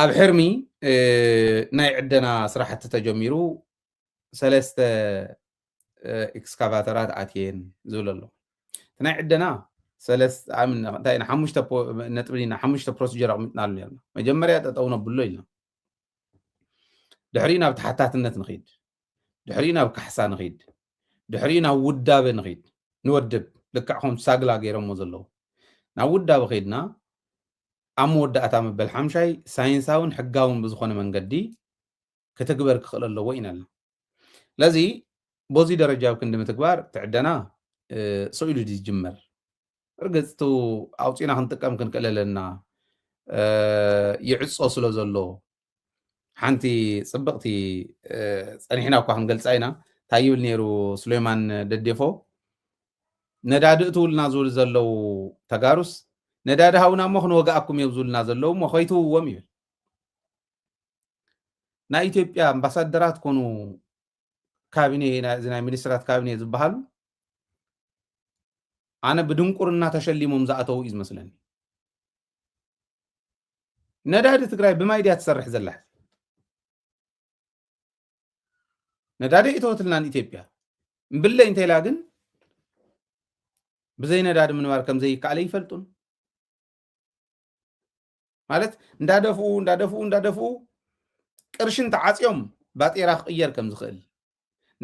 ኣብ ሕርሚ ናይ ዕደና ስራሕቲ ተጀሚሩ 3 ኤክስካቫተራት ኣትየን ዝብል ኣሎ ናይ ዕደና እንታይ ኢና 5 ፕሮሲጀር ኣቕሚጥና ኣሎ ነርና መጀመርያ ጠጠው ነብሎ ኢልና ድሕሪ ናብ ተሓታትነት ንኸይድ ድሕሪ ናብ ካሕሳ ንኸይድ ድሕሪ ናብ ውዳበ ንኸይድ ንወድብ ልክዕኹም ሳግላ ገይሮምዎ ዘለዉ ናብ ውዳበ ኸይድና ኣብ መወዳእታ መበል ሓምሻይ ሳይንሳውን ሕጋውን ብዝኾነ መንገዲ ክትግበር ክኽእል ኣለዎ ኢና ኣለና ለዚ በዚ ደረጃ ክንዲ ምትግባር ትዕደና ሰኢሉ ዝጅመር እርግፅቱ ኣውፂና ክንጥቀም ክንክእል ኣለና ይዕፆ ስለ ዘሎ ሓንቲ ፅብቕቲ ፀኒሕና እኳ ክንገልፃ ኢና እንታይ ይብል ነይሩ ስሌማን ደዴፎ ነዳዲ እትውልና ዝብል ዘለው ተጋሩስ ነዳዲ ሃውና እሞ ክንወግኣኩም እዮም ዝብልና ዘለው እሞ ከይትውዎም ይብል ናይ ኢትዮጵያ ኣምባሳደራት ኮኑ ካቢኔ ናይ ሚኒስትራት ካቢኔ ዝበሃሉ ኣነ ብድንቁርና ተሸሊሞም ዝኣተው እዩ ዝመስለኒ ነዳዲ ትግራይ ብማይ ድያ ትሰርሕ ዘላ ነዳዲ እተወትልናን ኢትዮጵያ እምብለይ እንተይላ ግን ብዘይ ነዳዲ ምንባር ከም ዘይከኣለ ይፈልጡን ማለት እንዳደፍኡ ቅርሽን ተዓፅዮም ባጤራ ክቅየር ከም ዝኽእል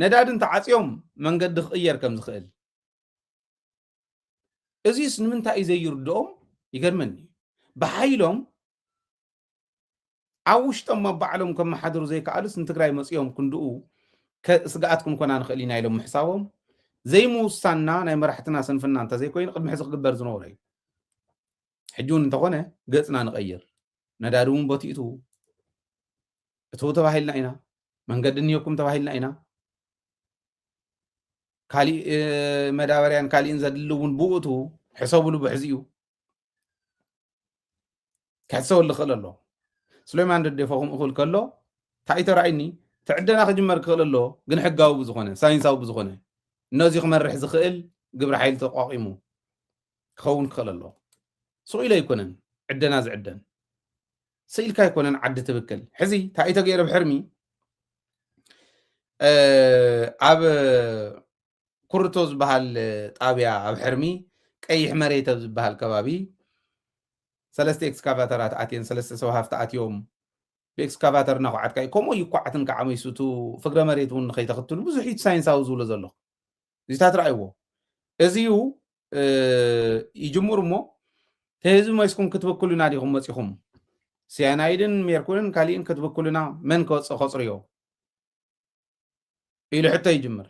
ነዳድን ተዓፅዮም መንገዲ ክቅየር ከም ዝኽእል እዚስ ንምንታይ እዩ ዘይርድኦም ይገርመኒ ብሓይሎም ኣብ ውሽጦም መባዕሎም ከመሓድሩ ዘይከኣሉስ ንትግራይ መፅኦም ክንድኡ ስግኣትኩም ኮና ንኽእል ኢና ኢሎም ምሕሳቦም ዘይምውሳና ናይ መራሕትና ስንፍና እንተዘይኮይኑ ቅድሚ ሕዚ ክግበር ዝነበረ እዩ ሕጂ እውን እንተኾነ ገፅና ንቐይር ነዳዲ እውን ቦቲእቱ እትው ተባሂልና ኢና መንገዲ እኒሄኩም ተባሂልና ኢና ካሊእ መዳበርያን ካሊእን ዘድሊ እውን ብኡቱ ሕሰብሉ ብሕዚ እዩ ክሕሰበሉ ክኽእል ኣሎ ስሌማን ደዴፎ ከምኡ ክብል ከሎ እንታይ ተራእይኒ ትዕደና ክጅመር ክኽእል ኣሎ ግን ሕጋዊ ብዝኾነ ሳይንሳዊ ብዝኾነ ነዚ ክመርሕ ዝኽእል ግብሪ ሓይሊ ተቋቂሙ ክኸውን ክኽእል ኣሎ ስኢሉ ኣይኮነን ዕደና ዝዕደን ስኢልካ ኣይኮነን ዓዲ ትብክል ሕዚ እንታይ ተገይረ ብሕርሚ ኣብ ኩርቶ ዝበሃል ጣብያ ኣብ ሕርሚ ቀይሕ መሬት ኣብ ዝበሃል ከባቢ 3 ኤክስካቫተራት ኣትየን 3 ሰብ ሃፍቲ ኣትዮም ብኤክስካቫተር እናኳዓትካ ከምኡ ይኳዓትን ከዓ መይሱቱ ፍግረ መሬት እውን ንኸይተኽትሉ ብዙሕ ሳይንሳዊ ዝብሎ ዘሎ እዚታት ረኣይዎ እዚዩ ይጅምሩ እሞ ተህዝቢ መይስኩም ክትብክሉ ኢና ዲኹም መፂኹም ሲያናይድን ሜርኩርን ካሊእን ክትብክሉና መን ከወፅእ ከፅርዮ ኢሉ ሕቶ ይጅምር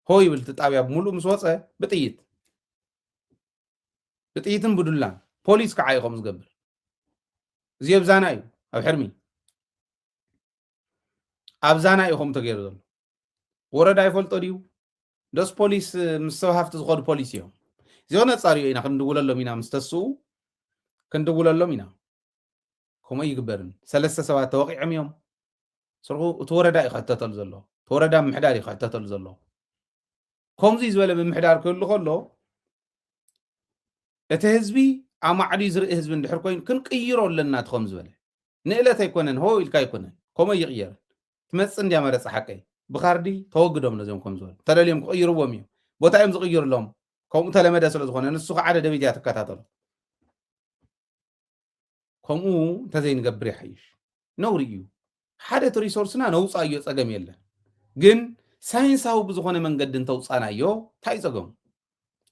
ሆ ይብል ጣብያ ብምሉእ ምስ ወፀ ብጥይትን ብዱላን ፖሊስ ከዓ ኢኹም ዝገብር እዚ ኣብዛና እዩ ኣብ ሕርሚ ኣብዛና ኢኹም ተገይሩ ዘሎ ወረዳ ይፈልጦ ድዩ ደስ ፖሊስ ምስ ሰብ ሃፍቲ ዝኸዱ ፖሊስ እዮም እዚሆነ ፃርዮ ኢና ክንድውለሎም ኢና ምስ ተስኡ ክንድውለሎም ኢና ከምኡ ይግበርን 3 ሰባት ተወቂዖም እዮም ስርሑ እቲ ወረዳ እዩ ክሕተተሉ ዘሎ እቲ ወረዳ ምምሕዳር እዩ ክሕተተሉ ዘሎ ከምዚ ዝበለ ብምሕዳር ክህሉ ከሎ እቲ ህዝቢ ኣብ ማዕዱ ዝርኢ ህዝቢ እንድሕር ኮይኑ ክንቅይሮ ኣለና እቲ ከም ዝበለ ንእለት ኣይኮነን ሆ ኢልካ ኣይኮነን ከምኡ ይቕየር ትመፅእ እንድያ መረፅ ሓቀይ ብካርዲ ተወግዶም ነዚኦም ከም ዝበሉ ተደልዮም ክቕይርዎም እዮም ቦታ እዮም ዝቕይርሎም ከምኡ ተለመደ ስለ ዝኾነ ንሱ ከዓ ደደቢት እያ ትከታተሎ ከምኡ እንተዘይንገብር ይሓይሽ ነውሪ እዩ ሓደ እቲ ሪሶርስና ነውፃዮ ፀገም የለን ግን ሳይንሳዊ ብዝኾነ መንገዲ እንተውፃናዮ እንታይ ፀገሙ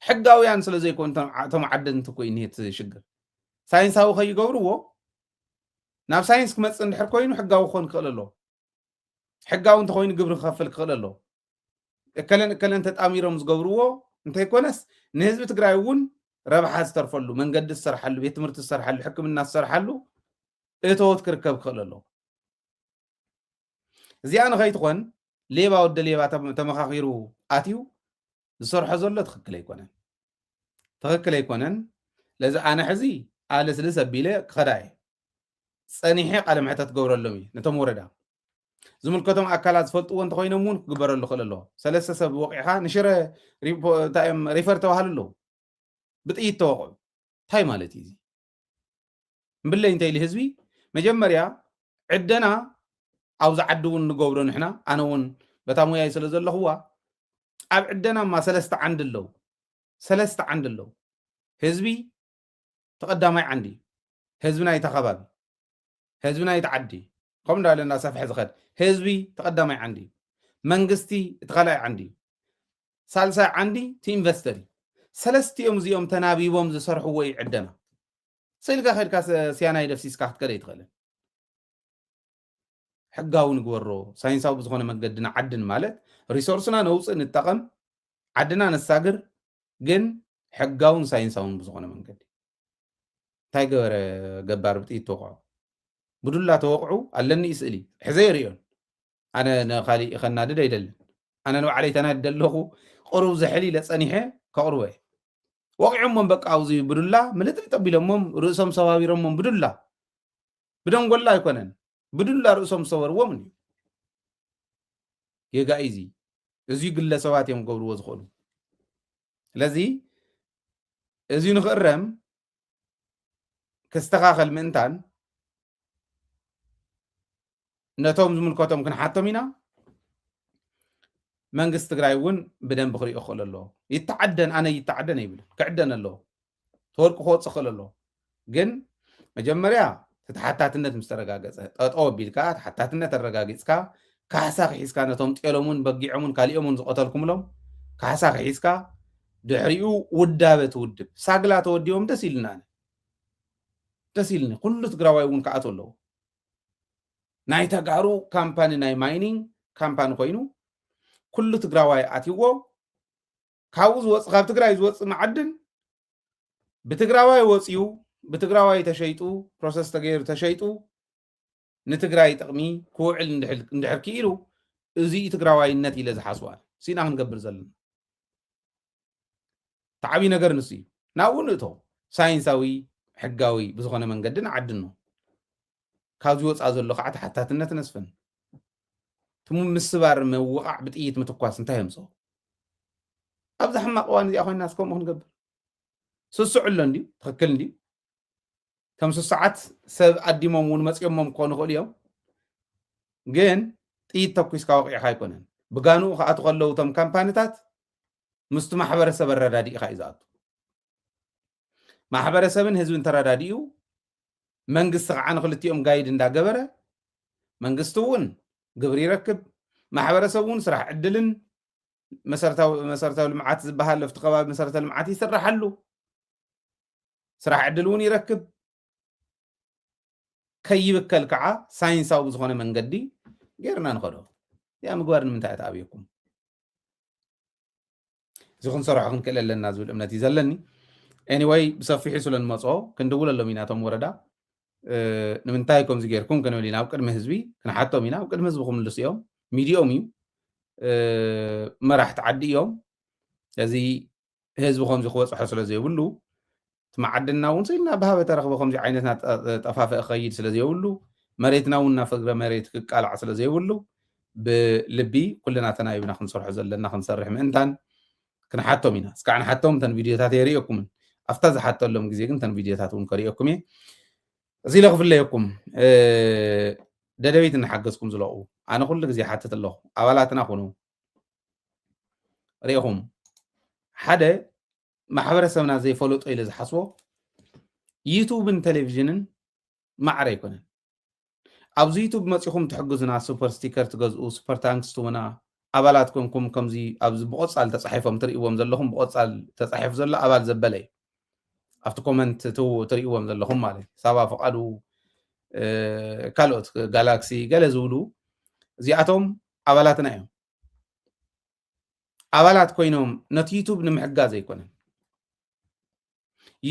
ሕጋውያን ስለ ዘይኮኑ እቶም ዓደንቲ ኮይኑ ት ሽግር ሳይንሳዊ ከይገብርዎ ናብ ሳይንስ ክመፅእ እንድሕር ኮይኑ ሕጋዊ ክኾን ክኽእል ኣሎ ሕጋዊ እንተኮይኑ ግብሪ ክኸፍል ክኽእል ኣሎ እከለን ተጣሚሮም ዝገብርዎ እንተይኮነስ ንህዝቢ ትግራይ እውን ረብሓ ዝተርፈሉ መንገዲ ዝሰርሓሉ ቤት ትምህርቲ ዝሰርሓሉ ሕክምና ዝሰርሓሉ እቶት ክርከብ ክኽእል ኣሎ እዚኣ ንኸይትኾን ሌባ ወደ ሌባ ተመኻኺሩ ኣትዩ ዝሰርሖ ዘሎ ትኽክል ኣይኮነን ለዚ ኣነ ሕዚ ኣለስልስ ኣቢለ ክኸዳ እየ ፀኒሐ ቃለ መሕተት ክገብረሎም እዩ ነቶም ወረዳ ዝምልከቶም ኣካላት ዝፈልጥዎ እንተኮይኖም እውን ክግበረሉ ክእል ኣለዎ 3 ሰብ ወቂዕካ ንሽረ ሪፈር ተባሃሉ ኣለዉ ብጥይት ተወቅዑ እንታይ ማለት እዩ እዚ እምብለይ እንተይሊ ህዝቢ መጀመርያ عدنا أو زعدون نقولون إحنا أنا ون بتامو يا يسلز الله هو أب عدنا ما سلست عند الله سلست عند الله حزبي تقدمي عندي حزبنا يتخبل حزبنا يتعدي قم دال الناس في حزخد حزبي تقدمي عندي منغستي تخلع عندي سالسة عندي تينفستري سلستي يوم زيوم تنابيبهم زسرحوا وي عدنا سيلقى خير كاس سيانا يدفسيس كاحت كده يتغلل حقاو نقورو ساينساو بزخونه منقدنا عدن مالت ريسورسنا نوصل نتقم عدنا نساقر جن حقاون ساينساون بزخونه منقد تايقر قبار بتي توقعو بدولا توقعو ألني يسألي حزيريون أنا خالي خنا ددا يدل أنا نوع علي تناد دلخو قرو زحلي لسانيحه كقروه وقعهم من بقى عاوزي بدولا ملتري طبي لهم رؤسهم سواويرهم بدولا بدون والله يكونن بدولا رؤسهم صور ومني يجايزي እዙይ ግለሰባት እዮም ገብርዎ ዝኽእሉ ስለዚ እዙይ ንኽእረም ክስተኻኸል ምእንታን ነቶም ዝምልከቶም ክንሓቶም ኢና መንግስቲ ትግራይ እውን ብደንብ ክሪኦ ክኽእል ኣለዎ ይተዓደን ኣነ ይተዓደን ኣይብል ክዕደን ኣለዎ ተወርቂ ክወፅእ ክኽእል ኣለዎ ግን መጀመርያ ተሓታትነት ምስ ተረጋገፀ ጠጠው ኣቢልካ ተሓታትነት ተረጋጊፅካ ካሳ ሒስካ ነቶም ጤሎሙን በጊዖሙን ካልኦሙን ዝቆተልኩምሎም ካሳ ሒስካ ድሕሪኡ ውዳበ ትውድብ ሳግላ ተወዲቦም ደስ ኢልና ደስ ኢልኒ ኩሉ ትግራዋይ እውን ከኣት ኣለዎ ናይ ተጋሩ ካምፓኒ ናይ ማይኒንግ ካምፓኒ ኮይኑ ኩሉ ትግራዋይ ኣትይዎ ካብኡ ዝወፅእ ካብ ትግራይ ዝወፅእ መዓድን ብትግራዋይ ወፅዩ ብትግራዋይ ተሸይጡ ፕሮሰስ ተገይሩ ተሸይጡ ንትግራይ ጥቕሚ ክውዕል እንድሕር ክኢሉ እዙይ ትግራዋይነት ኢለ ዝሓስዋ ሲና ክንገብር ዘለና ተዓቢ ነገር ንሱ እዩ ናብኡ ንእቶ ሳይንሳዊ ሕጋዊ ብዝኾነ መንገድን ዓድኖ ካብዚ ወፃ ዘሎ ከዓ ተሓታትነት ነስፍን ትሙ ምስባር መውቃዕ ብጥይት ምትኳስ እንታይ የምፅኦ ኣብዚ ሕማቕ እዋን እዚኣ ኮይና እስከምኡ ክንገብር ስስዑ ኣሎ እንድዩ ትኽክል እንድዩ ከም ሰዓት ሰብ ኣዲሞም እውን መፅዮሞም ክኾኑ ይኽእሉ እዮም ግን ጥይት ተኩስካ ወቂዕካ ኣይኮነን ብጋንኡ ከኣቱ ከለዉ እቶም ካምፓኒታት ምስቲ ማሕበረሰብ ኣረዳዲእካ እዩ ዝኣቱ ማሕበረሰብን ህዝብን ተረዳዲኡ መንግስቲ ከዓ ንክልቲኦም ጋይድ እንዳገበረ መንግስቲ እውን ግብሪ ይረክብ ማሕበረሰብ እውን ስራሕ ዕድልን መሰረታዊ ልምዓት ዝበሃል ኣብቲ ከባቢ መሰረተ ልምዓት ይስራሓሉ ስራሕ ዕድል እውን ይረክብ ከይብከል ከዓ ሳይንሳዊ ብዝኾነ መንገዲ ጌርና ንኸዶ ያ ምግባር ንምንታይ ተኣብየኩም እዚ ክንሰርሖ ክንክእል ኣለና ዝብል እምነት እዩ ዘለኒ ኤኒዌይ ብሰፊሑ ስለ ንመፅኦ ክንድውል ኣሎም ኢና እቶም ወረዳ ንምንታይ ከምዚ ጌርኩም ክንብል ኢና ኣብ ቅድሚ ህዝቢ ክንሓቶም ኢና ኣብ ቅድሚ ህዝቢ ክምልሱ እዮም ሚድኦም እዩ መራሕቲ ዓዲ እዮም ስለዚ ህዝቢ ከምዚ ክበፅሖ ስለ ዘይብሉ ትመዓድና እውን ስኢልና ብሃበ ተረኽበ ከምዚ ዓይነትና ጠፋፍአ ክኸይድ ስለ ዘይብሉ መሬትና እውን ናፍግረ መሬት ክቃልዕ ስለ ዘይብሉ ብልቢ ኩልና ተናይብና ክንሰርሖ ዘለና ክንሰርሕ ምእንታን ክንሓቶም ኢና እስካዕ ንሓቶም ተን ቪድዮታት የርእየኩምን ኣፍታ ዝሓተሎም ግዜ ግን ተን ቪድዮታት እውን ከርእየኩም እየ እዚ ኢለ ክፍለየኩም ደደቢት እናሓገዝኩም ዝለቕቡ ኣነ ኩሉ ግዜ ሓትት ኣለኹ ኣባላትና ኩኑ ሪኢኹም ሓደ ማሕበረሰብና ዘይፈለጦ ኢለ ዝሓስቦ ዩቱብን ቴሌቭዥንን ማዕረ ኣይኮነን ኣብዚ ዩቱብ መፂኹም ትሕግዙና ሱፐር ስቲከር ትገዝኡ ሱፐር ታንክስ ትቡና ኣባላት ኮንኩም ከምዚ ኣብዚ ብቆፃል ተፃሒፎም ትርእይዎም ዘለኹም ብቆፃል ተፃሒፉ ዘሎ ኣባል ዘበለ እዩ ኣብቲ ኮመንት ትርእይዎም ዘለኹም ማለት ሳባ ፈቃዱ ካልኦት ጋላክሲ ገለ ዝብሉ እዚኣቶም ኣባላትና እዮም ኣባላት ኮይኖም ነቲ ዩቱብ ንምሕጋዝ ኣይኮነን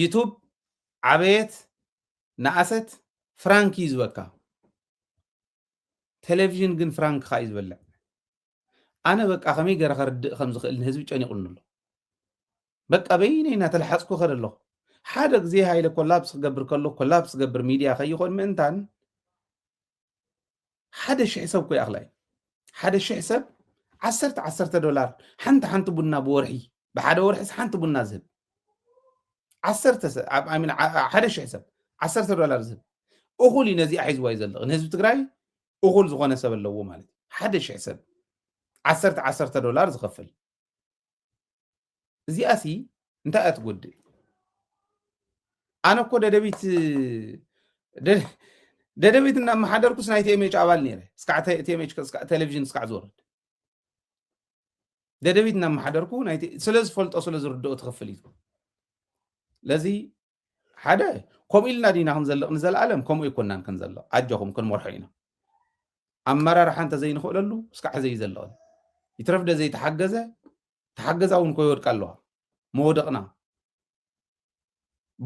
ዩቱብ ዓበየት ንኣሰት ፍራንክ እዩ ዝበካ ቴሌቭዥን ግን ፍራንክ ካ እዩ ዝበልዕ ኣነ በቃ ከመይ ገይረ ከርድእ ከም ዝኽእል ንህዝቢ ጨኒቁኒ ኣሎ በቃ በይነይ እናተላሓፅኩ ከደ ኣለኹ ሓደ ግዜ ሃይለ ኮላፕስ ክገብር ከሎ ኮላፕስ ገብር ሚድያ ከይኾን ምእንታን ሓደ ሽሕ ሰብ ኮይ ኣኽላይ ሓደ ሽሕ ሰብ 10 ዶላር ሓንቲ ቡና ብወርሒ ብሓደ ወርሒስ ሓንቲ ቡና ዝህብ 10 ሓደ ሽሕ ሰብ 10 ዶላር ዝህብ እኹል እዩ ነዚኣ ሒዝዋ እዩ ዘሎ ንህዝቢ ትግራይ እኹል ዝኾነ ሰብ ኣለዎ ማለት እዩ። 1,000 ሰብ 10 ዶላር ዝኸፍል እዚኣሲ እንታይ እያ ትጎድእ? ኣነ እኮ ደደቢት እናመሓደርኩስ ናይ ቲኤምኤች ኣባል ነይረ እስካዕ ቲኤምኤች ቴሌቭዥን እስካዕ ዝወርድ ደደቢት እናመሓደርኩ ስለ ዝፈልጦ ስለ ዝርድኦ ትኽፍል እዩ። ለዚ ሓደ ከምኡ ኢልና ዲና ክንዘልቕ ንዘለኣለም ከምኡ ይኮናን ክንዘልቕ ኣጆኹም ክንመርሖ ኢና ኣመራርሓ እንተዘይንኽእለሉ እስካዕ ዘይዘለቕን ይትረፍ ደ ዘይተሓገዘ ተሓገዛ እውን ኮ ይወድቃ ኣለዋ መወደቕና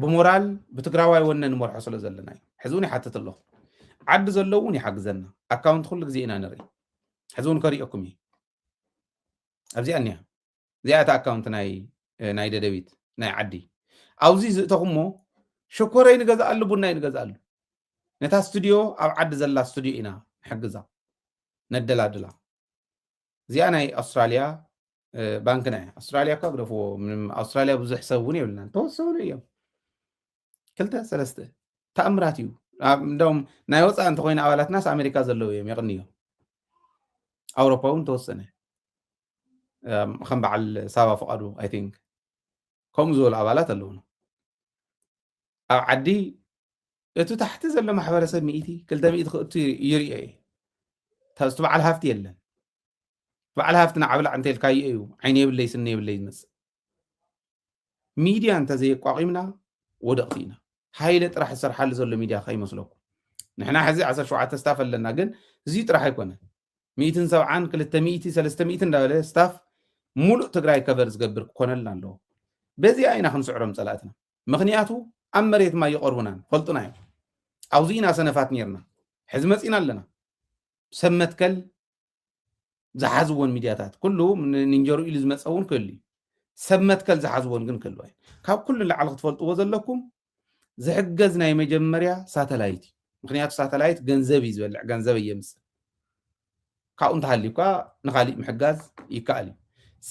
ብሞራል ብትግራዋይ ወነ ንመርሖ ስለ ዘለና እዩ። ሕዚ እውን ይሓትት ኣለኹ ዓዲ ዘሎ እውን ይሓግዘና ኣካውንት ኩሉ ግዜ ኢና ንርኢ ሕዚ እውን ከሪኦኩም እየ ኣብዚኣ እኒኣ እዚኣ እቲ ኣካውንት ናይ ደደቢት ናይ ዓዲ ኣብዚ ዝእተኹሞ ሸኮረይ ንገዛኣሉ ቡናይ ንገዛኣሉ ነታ ስቱድዮ ኣብ ዓዲ ዘላ ስቱድዮ ኢና ንሕግዛ ነደላድላ እዚኣ ናይ ኣውስትራልያ ባንክና እያ ኣውስትራልያ እኳ ግደፍዎ ኣውስትራልያ ብዙሕ ሰብ እውን የብልናን ተወሰኑ እዮም 2-3 ተኣምራት እዩ እንደውም ናይ ወፃኢ እንተኮይና ኣባላትናስ ኣሜሪካ ዘለው እዮም የቕንዮም ኣውሮፓ እውን ተወሰነ ከም በዓል ሳባ ፍቃዱ ኣይ ቲንክ ከምኡ ዝበሉ ኣባላት ኣለውና ኣብ ዓዲ እቲ ታሕቲ ዘሎ ማሕበረሰብ 200 ክእቱ ይርኦ እየ እቲ በዓል ሃፍቲ የለን በዓል ሃፍቲ ንዓብላዕ እንተልካዮ እዩ ዓይነ የብለይ ስነ የብለይ ዝመፅእ ሚድያ እንተዘየቋቂምና ወደቕቲ ኢና ሃይለ ጥራሕ ዝሰርሓሉ ዘሎ ሚድያ ከይመስለኩም ንሕና ሕዚ 17 ስታፍ ኣለና ግን እዚ ጥራሕ ኣይኮነን 170 200 300 እንዳበለ ስታፍ ሙሉእ ትግራይ ከቨር ዝገብር ክኮነልና ኣለዎ በዚኣ ኢና ክንስዕሮም ፀላእትና ምክንያቱ ኣብ መሬት ማ ይቐርቡናን ፈልጡና እዮም ኣብዚ ኢና ሰነፋት ነርና ሕዚ መፂና ኣለና ሰብ መትከል ዝሓዝዎን ሚድያታት ኩሉ ንንጀሩ ኢሉ ዝመፀ እውን ክህሉ እዩ ሰብ መትከል ዝሓዝዎን ግን ክህልዋ እዩ ካብ ኩሉ ላዕሊ ክትፈልጥዎ ዘለኩም ዝሕገዝ ናይ መጀመርያ ሳተላይት እዩ ምክንያቱ ሳተላይት ገንዘብ እዩ ዝበልዕ ገንዘብ እየምስል ካብኡ እንተሃሊብካ ንካሊእ ምሕጋዝ ይከኣል እዩ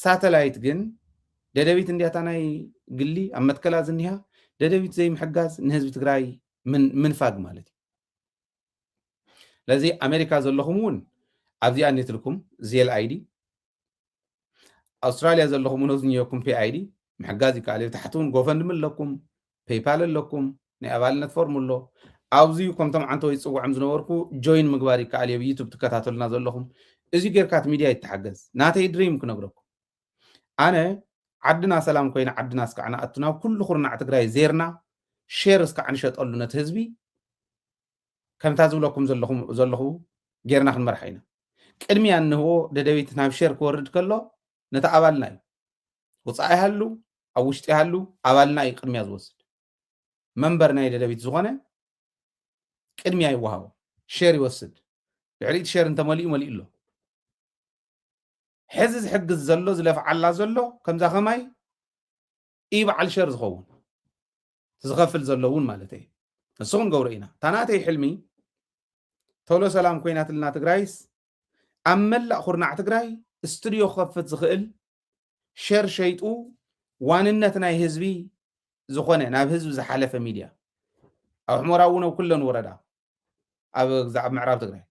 ሳተላይት ግን ደደቢት እንዲያታ ናይ ግሊ ኣብ መትከላ ዝኒሃ ደደቢት ዘይምሕጋዝ ንህዝቢ ትግራይ ምንፋግ ማለት እዩ ለዚ ኣሜሪካ ዘለኹም እውን ኣብዚኣ ኔትልኩም ዜል ኣይዲ ኣውስትራልያ ዘለኹም እውን ዝኒአኩም ፔ ኣይዲ ምሕጋዝ ይከኣል እዩ ታሕቲ እውን ጎፈንድሚ ኣለኩም ፔይፓል ኣለኩም ናይ ኣባልነት ፎርም ኣሎ ኣብዚ ከምቶም ዓንተ ወይ ፅውዖም ዝነበርኩ ጆይን ምግባር ይከኣል እዩ ዩቱብ ትከታተሉና ዘለኹም እዚ ጌርካት ሚድያ ይተሓገዝ ናተይ ድሪም ክነግረኩም ኣነ ዓድና ሰላም ኮይና ዓድና እስካዕና ኣቱና ኩሉ ኩርናዕ ትግራይ ዜርና ሼር እስካዕ ንሸጠሉ ነቲ ህዝቢ ከምታ ዝብለኩም ዘለኹ ጌርና ክንመርሓ ኢና ቅድሚያ እንህቦ ደደቢት ናብ ሼር ክወርድ ከሎ ነቲ ኣባልና እዩ ወፃኢ ይሃሉ ኣብ ውሽጢ ይሃሉ ኣባልና እዩ ቅድሚያ ዝወስድ መንበር ናይ ደደቢት ዝኾነ ቅድሚያ ይወሃቦ ሼር ይወስድ ልዕሊት ሼር እንተመሊኡ መሊኡ ኣሎ ሕዚ ዝሕግዝ ዘሎ ዝለፍዓላ ዘሎ ከምዛ ከማይ በዓል ሸር ዝኸውን ዝኸፍል ዘሎ እውን ማለት እዩ ንስኹም ገብሮ ኢና ታናተይ ሕልሚ ቶሎ ሰላም ኮይናትልና ትግራይስ ኣብ መላእ ኩርናዕ ትግራይ ስቱድዮ ክኸፍት ዝኽእል ሸር ሸይጡ ዋንነት ናይ ህዝቢ ዝኾነ ናብ ህዝቢ ዝሓለፈ ሚድያ ኣብ ሕሞራ እውን ኣብ ኩለን ወረዳ ኣብ ምዕራብ ትግራይ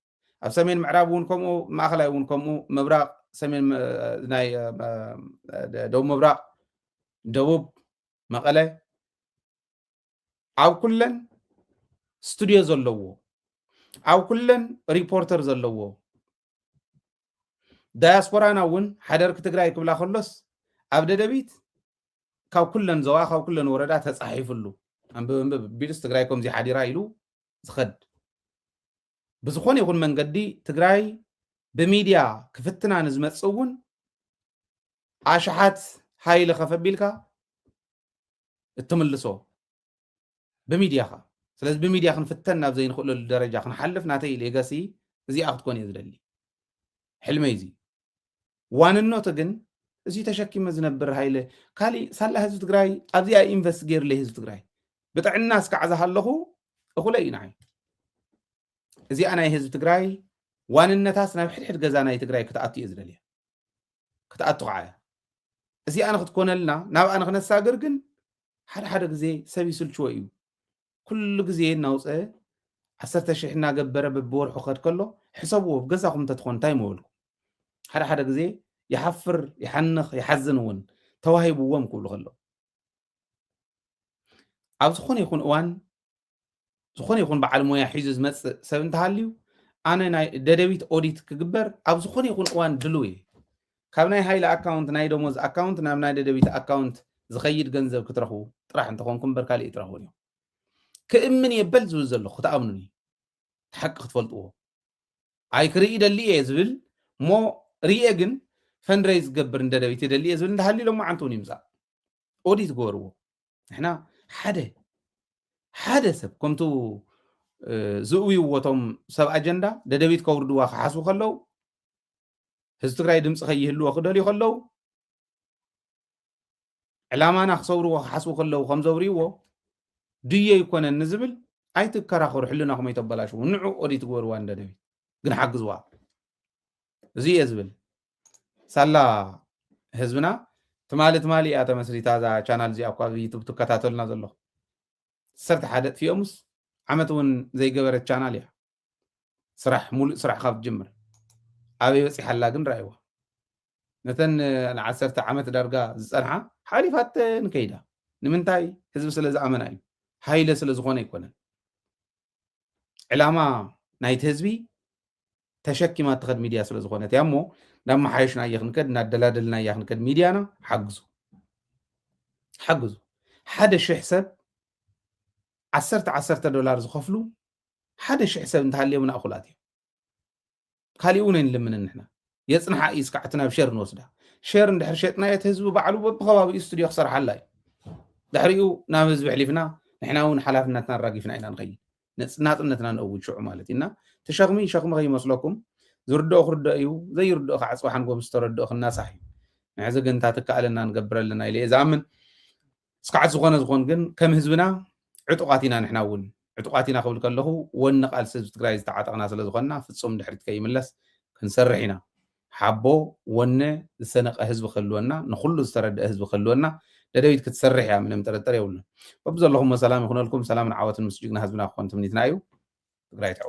ኣብ ሰሜን ምዕራብ እውን ከምኡ ማእኸላይ እውን ከምኡ ምብራቕ ሰሜን ናይ ደቡብ ምብራቕ ደቡብ መቐለ ኣብ ኩለን ስቱድዮ ዘለዎ ኣብ ኩለን ሪፖርተር ዘለዎ ዳያስፖራና እውን ሓደርኪ ትግራይ ክብላ ከሎስ ኣብ ደደቢት ካብ ኩለን ዞባ ካብ ኩለን ወረዳ ተፃሒፉሉ ኣንብብ ቢልስ ትግራይ ከምዚ ሓዲራ ኢሉ ዝኸድ ብዝኾነ ይኹን መንገዲ ትግራይ ብሚድያ ክፍትና ንዝመፅእ እውን ኣሽሓት ሃይሊ ከፈቢልካ እትምልሶ ብሚድያኻ ስለዚ ብሚድያ ክንፍተን ናብ ዘይንኽእለሉ ደረጃ ክንሓልፍ ናተይ ሌጋሲ እዚኣ ክትኮን እየ ዝደሊ ሕልመይ እዚ ዋንነቱ ግን እዚ ተሸኪመ ዝነብር ሃይለ ካሊእ ሳላ ህዝቢ ትግራይ ኣብዚኣ ኢንቨስት ገይርለይ ህዝቢ ትግራይ ብጥዕና እስካዕ ዝሃለኹ እኹለ እዩ ንዓይ እዚኣ ናይ ህዝቢ ትግራይ ዋንነታስ ናብ ሕድሕድ ገዛ ናይ ትግራይ ክትኣቱ እየ ዝደልያ ክትኣቱ ከዓ እዚኣ ንክትኮነልና ናብኣ ንክነሳግር ግን ሓደ ግዜ ሰብ ይስልችዎ እዩ ኩሉ ግዜ እናውፀ 10,000 እናገበረ በብወርሑ ኸድ ከሎ ሕሰብዎ ብገዛኹም እንተትኾን እንታይ ምበልኩ ሓደ ግዜ ይሓፍር ይሓንኽ ይሓዝን እውን ተዋሂብዎም ክብሉ ከለዉ ኣብ ዝኾነ ይኹን እዋን ዝኾነ ይኹን በዓል ሞያ ሒዙ ዝመፅእ ሰብ እንተሃልዩ ኣነ ናይ ደደቢት ኦዲት ክግበር ኣብ ዝኾነ ይኹን እዋን ድልው እየ ካብ ናይ ሃይለ ኣካውንት ናይ ደሞዝ ኣካውንት ናብ ናይ ደደቢት ኣካውንት ዝኸይድ ገንዘብ ክትረኽቡ ጥራሕ እንተኾንኩም እምበር ካልእ ይትረኽቡን እዮም ክእምን የበል ዝብል ዘሎ ክትኣምኑን እዩ ተሓቂ ክትፈልጥዎ ኣይ ክርኢ ደሊ እየ ዝብል እሞ ርየ ግን ፈንድሬይ ዝገብር እንደደቢት ይደሊ እየ ዝብል እንዳሃልዩ ሎማ ዓንቱ እውን ይምፃእ ኦዲት ገበርዎ ንሕና ሓደ ሰብ ከምቱ ዝእውይዎቶም ሰብ ኣጀንዳ ደደቢት ከውርድዋ ክሓስቡ ከለዉ ህዝቢ ትግራይ ድምፂ ከይህልዎ ክደልዩ ከለዉ ዕላማና ክሰውርዎ ክሓስቡ ከለዉ ከም ዘብርይዎ ድዮ ይኮነን ንዝብል ኣይትከራኸሩ ሕልናኹም ኣይተበላሽው ንዑ ኦዲት ገበርዋ እንደደቢት ግን ሓግዝዋ እዚ እየ ዝብል ሳላ ህዝብና ትማሊ እያ ተመስሪታ እዛ ቻናል እዚኣ እኳ ዩቱብ ትከታተሉና ዘለኹ ሰርተ ሓደ ጥፊኦምስ ዓመት እውን ዘይገበረት ቻናል እያ ስራሕ ሙሉእ ስራሕ ካብ ትጅምር ኣበይ በፂሓላ ግን ረኣይዋ ነተን ን10 ዓመት ዳርጋ ዝፀንሓ ሓሊፋተን ከይዳ ንምንታይ ህዝቢ ስለ ዝኣመና እዩ ሃይለ ስለ ዝኾነ ይኮነን ዕላማ ናይቲ ህዝቢ ተሸኪማ እትኸድ ሚድያ ስለ ዝኾነት እያ እሞ እናመሓየሽና እየ ክንከድ እናደላደልና እያ ክንከድ ሚድያና ሓግዙ ሓደ 1,000 ሰብ 10 ዶላር ዝኸፍሉ 1,000 ሰብ እንተሃልዮም ንኣኹላት እዮም ካሊእ እውን ኣይንልምን ንሕና የፅንሓ እዩ እስካዕ እቲ ናብ ሸር ንወስዳ ሸር እንድሕር ሸጥና እቲ ህዝቢ ባዕሉ በብኸባቢኡ ስቱድዮ ክሰርሓላ እዩ ድሕሪኡ ናብ ህዝቢ ሕሊፍና ንሕና እውን ሓላፍነትና ኣራጊፍና ኢና ንኸይድ ናፅነትና ንእውድ ሽዑ ማለት ኢና ተሸኽሚ ከይመስለኩም ዝርድኦ ክርድኦ እዩ ዘይርድኦ ከዓ ፅባሕ ንጎም ዝተረድኦ ክናሳሕ እዩ ንሕዚ ግን እንታ ትከኣለና ንገብር ኣለና ኢለ እየ ዝኣምን እስካዕ ዝኾን ግን ከም ህዝብና ዕጡቃት ኢና ንሕና እውን ዕጡቃት ኢና ክብል ከለኹ ወኒ ቃልሲ ህዝቢ ትግራይ ዝተዓጠቕና ስለ ዝኾንና ፍፁም ድሕሪት ከይምለስ ክንሰርሕ ኢና ሓቦ ወነ ዝሰነቐ ህዝቢ ክህልወና ንኩሉ ዝተረድአ ህዝቢ ክህልወና ደደቢት ክትሰርሕ እያ ምንም ጥርጥር የብሉን በብዘለኹም ሰላም ይኹነልኩም ሰላምን ዓወትን ምስ ጅግና ህዝብና ክኾን ትምኒትና እዩ ትግራይ ትዕወ